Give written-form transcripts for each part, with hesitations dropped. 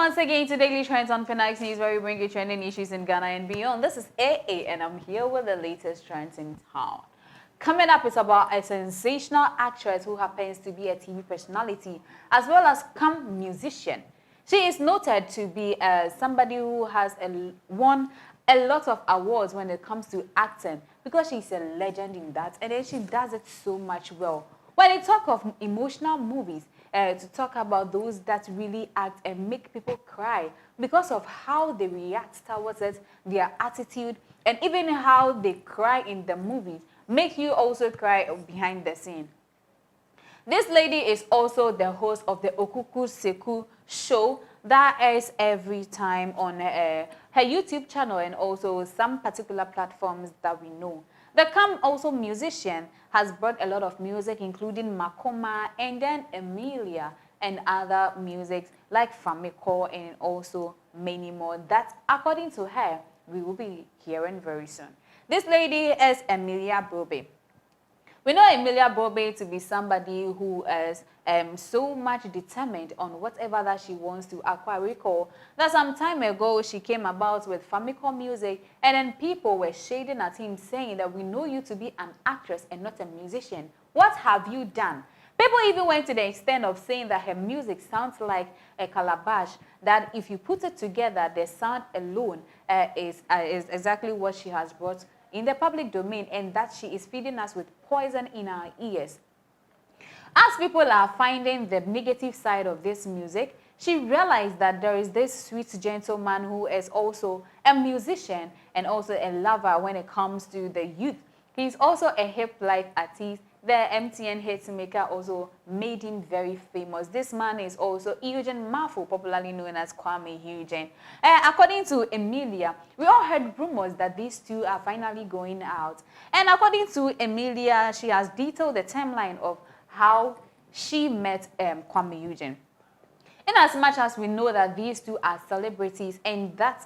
once again to Daily Trends on Phoenix News, where we bring you trending issues in Ghana and beyond. This is AA, and I'm here with the latest trends in town. Coming up is about a sensational actress who happens to be a TV personality as well as come musician. She is noted to be somebody who has won a lot of awards when it comes to acting because she's a legend in that, and then she does it so much well. When you talk of emotional movies, to talk about those that really act and make people cry because of how they react towards it, their attitude, and even how they cry in the movies, make you also cry behind the scene. This lady is also the host of the Okuku Seku show that airs every time on her YouTube channel and also some particular platforms that we know. The also musician has brought a lot of music, including Makoma and then Emelia and other music like Famiko and also many more that, according to her, we will be hearing very soon. This lady is Emelia Brobbey. We know Emelia Brobbey to be somebody who is so much determined on whatever that she wants to acquire. Recall that some time ago she came about with Famiko music, and then people were shading at him saying that we know you to be an actress and not a musician. What have you done? People even went to the extent of saying that her music sounds like a calabash, that if you put it together, the sound alone is exactly what she has brought in the public domain, and that she is feeding us with poison in our ears. As people are finding the negative side of this music, she realized that there is this sweet gentleman who is also a musician and also a lover when it comes to the youth. He's also a hip-like artist. The MTN hitmaker also made him very famous. This man is also Eugene Mafu, popularly known as Kuami Eugene. According to Emelia, we all heard rumors that these two are finally going out. And according to Emelia, she has detailed the timeline of how she met Kuami Eugene. In as much as we know that these two are celebrities and that,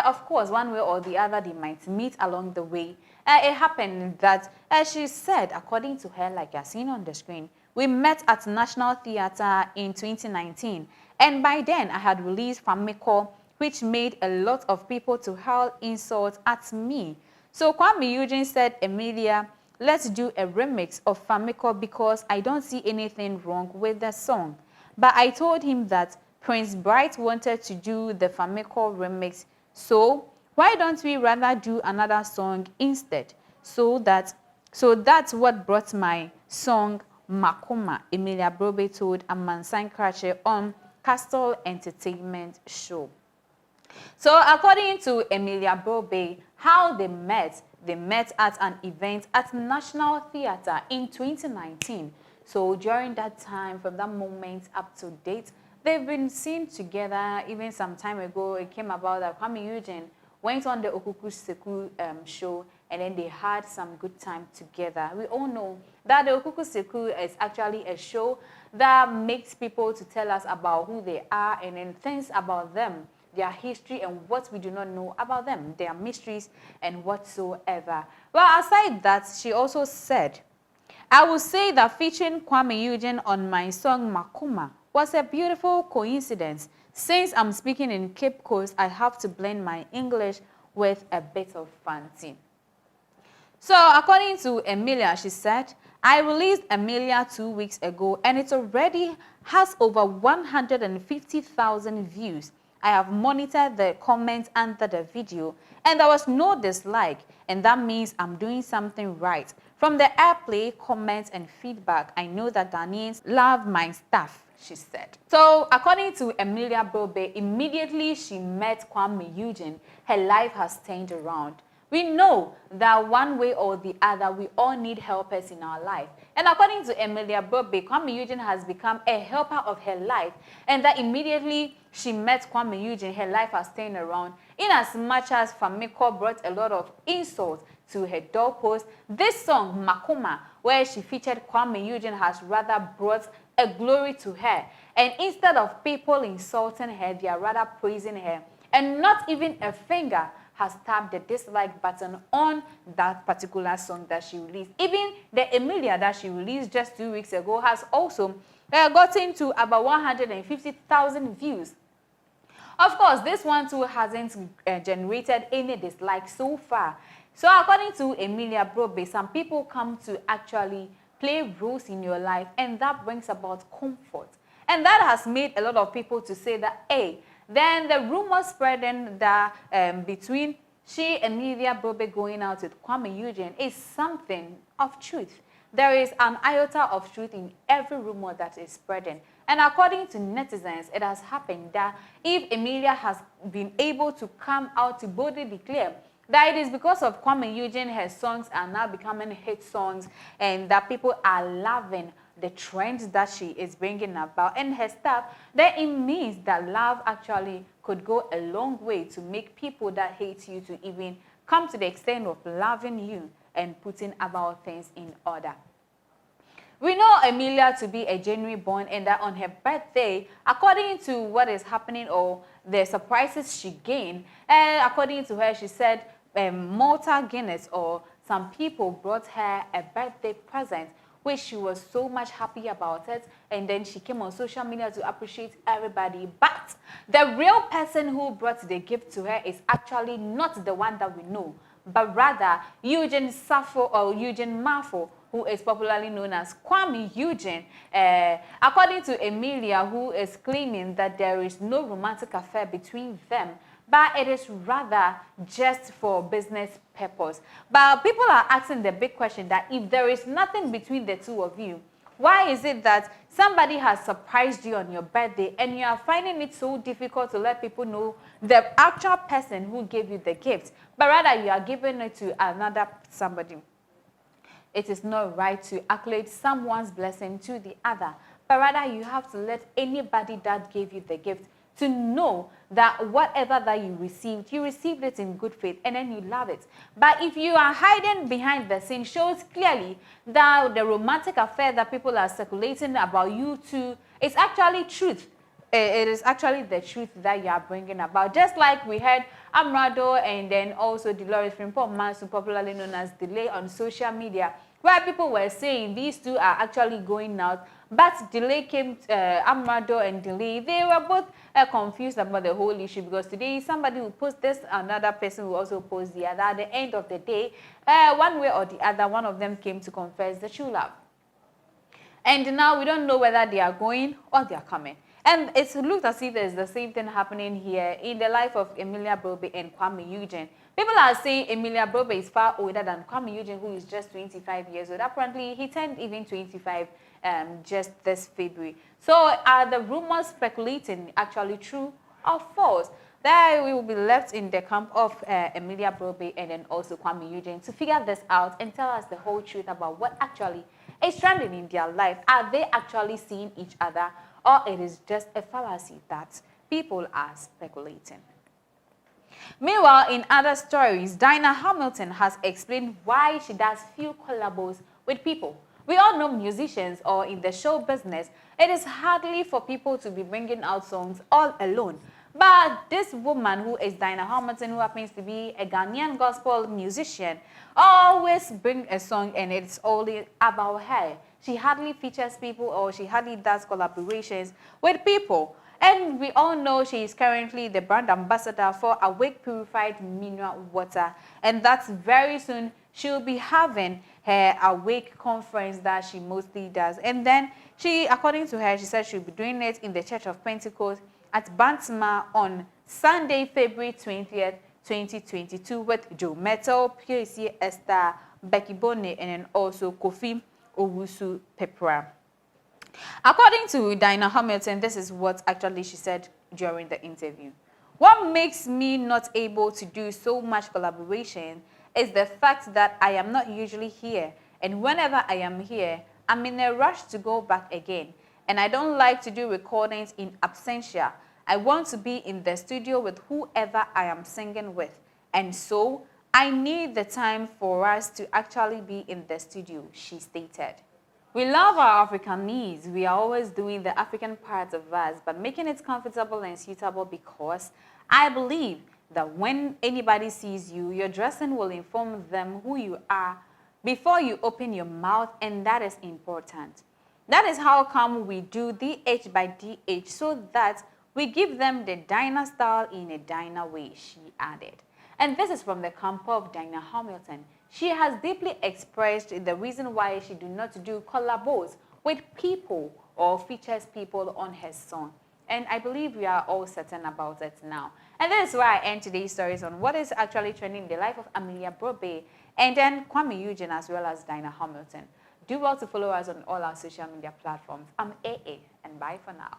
of course, one way or the other, they might meet along the way, it happened that, she said, according to her, like you're seeing on the screen, we met at National Theatre in 2019. And by then, I had released Famiko, which made a lot of people to hurl insults at me. So Kuami Eugene said, Emelia, let's do a remix of Famiko because I don't see anything wrong with the song. But I told him that Prince Bright wanted to do the Famiko remix, so why don't we rather do another song instead? So that's what brought my song Makoma, Emelia Brobbey told Amansan Krache on Castle Entertainment show. So according to Emelia Brobbey, how they met at an event at National Theatre in 2019. So during that time, from that moment up to date, they've been seen together. Even some time ago, it came about that Kuami Eugene went on the Okuku Seku show, and then they had some good time together. We all know that the Okuku Seku is actually a show that makes people to tell us about who they are and then things about them, their history and what we do not know about them, their mysteries and whatsoever. Well, aside that, she also said, I would say that featuring Kuami Eugene on my song Makoma was a beautiful coincidence. Since I'm speaking in Cape Coast, I have to blend my English with a bit of fancy. So according to Emelia, she said, I released Emelia 2 weeks ago and it already has over 150,000 views. I have monitored the comments under the video and there was no dislike, and that means I'm doing something right. From the airplay, comments, and feedback, I know that Ghanaians love my stuff, she said. So according to Emelia Brobbey, immediately she met Kuami Eugene, her life has turned around. We know that one way or the other, we all need helpers in our life. And according to Emelia Brobbey, Kuami Eugene has become a helper of her life. And that immediately she met Kuami Eugene, her life has turned around. In as much as Famiko brought a lot of insults to her doorpost, this song, Makoma, where she featured Kuami Eugene, has rather brought a glory to her. And instead of people insulting her, they are rather praising her. And not even a finger has tapped the dislike button on that particular song that she released. Even the Emelia that she released just 2 weeks ago has also gotten to about 150,000 views. Of course, this one too hasn't generated any dislike so far. So according to Emelia Brobbey, some people come to actually play roles in your life, and that brings about comfort. And that has made a lot of people to say that, hey, then the rumor spreading that between she and Emelia Brobbey going out with Kuami Eugene is something of truth. There is an iota of truth in every rumor that is spreading. And according to netizens, it has happened that if Emelia has been able to come out to boldly declare that it is because of Kuami Eugene, her songs are now becoming hit songs, and that people are loving the trends that she is bringing about and her stuff, then it means that love actually could go a long way to make people that hate you to even come to the extent of loving you and putting about things in order. We know Emelia to be a genuine born, and that on her birthday, according to what is happening or the surprises she gained, according to her, she said Malta Guinness or some people brought her a birthday present, which she was so much happy about it, and then she came on social media to appreciate everybody. But the real person who brought the gift to her is actually not the one that we know, but rather Eugene Sappho or Eugene Mafo, who is popularly known as Kuami Eugene, according to Emelia, who is claiming that there is no romantic affair between them, but it is rather just for business purpose. But people are asking the big question that if there is nothing between the two of you, why is it that somebody has surprised you on your birthday and you are finding it so difficult to let people know the actual person who gave you the gift, but rather you are giving it to another somebody? It is not right to accolade someone's blessing to the other, but rather you have to let anybody that gave you the gift to know that whatever that you received it in good faith, and then you love it. But if you are hiding behind the scene, shows clearly that the romantic affair that people are circulating about you two is actually truth. It is actually the truth that you are bringing about. Just like we had Amrado and then also Dolores Frimpong Mansu, popularly known as Delay, on social media, where people were saying these two are actually going out. But Delay came, Amrado and Delay, they were both confused about the whole issue, because today somebody will post this, another person will also post the other. At the end of the day, one way or the other, one of them came to confess the true love. And now we don't know whether they are going or they are coming. And it looks as if there's the same thing happening here in the life of Emelia Brobbey and Kuami Eugene. People are saying Emelia Brobbey is far older than Kuami Eugene, who is just 25 years old. Apparently, he turned even 25 just this February. So are the rumors speculating actually true or false? There we will be left in the camp of Emelia Brobbey and then also Kuami Eugene to figure this out and tell us the whole truth about what actually is trending in their life. Are they actually seeing each other, or it is just a fallacy that people are speculating? Meanwhile, in other stories, Dinah Hamilton has explained why she does few collabos with people. We all know musicians or in the show business, it is hardly for people to be bringing out songs all alone. But this woman, who is Dinah Hamilton, who happens to be a Ghanaian gospel musician, always brings a song and it's only about her. She hardly features people or she hardly does collaborations with people. And we all know she is currently the brand ambassador for Awake Purified Mineral Water. And that's very soon she'll be having her Awake conference that she mostly does. And then she, according to her, she said she'll be doing it in the Church of Pentecost at Bantama on Sunday, February 20th, 2022 with Joe Metal, PAC Esther, Becky Bonnet, and then also Kofi Owusu Pepra. According to Dinah Hamilton, this is what actually she said during the interview. What makes me not able to do so much collaboration is the fact that I am not usually here, and whenever I am here, I'm in a rush to go back again, and I don't like to do recordings in absentia. I want to be in the studio with whoever I am singing with, and so I need the time for us to actually be in the studio, she stated. We love our Africanese. We are always doing the African part of us, but making it comfortable and suitable, because I believe that when anybody sees you, your dressing will inform them who you are before you open your mouth, and that is important. That is how come we do DH by DH, so that We give them the diner style in a diner way, she added. And this is from the camp of Dinah Hamilton. She has deeply expressed the reason why she do not do collabos with people or features people on her song. And I believe we are all certain about it now. And that is why I end today's stories on what is actually trending in the life of Emelia Brobbey and then Kuami Eugene as well as Dinah Hamilton. Do well to follow us on all our social media platforms. I'm AA and bye for now.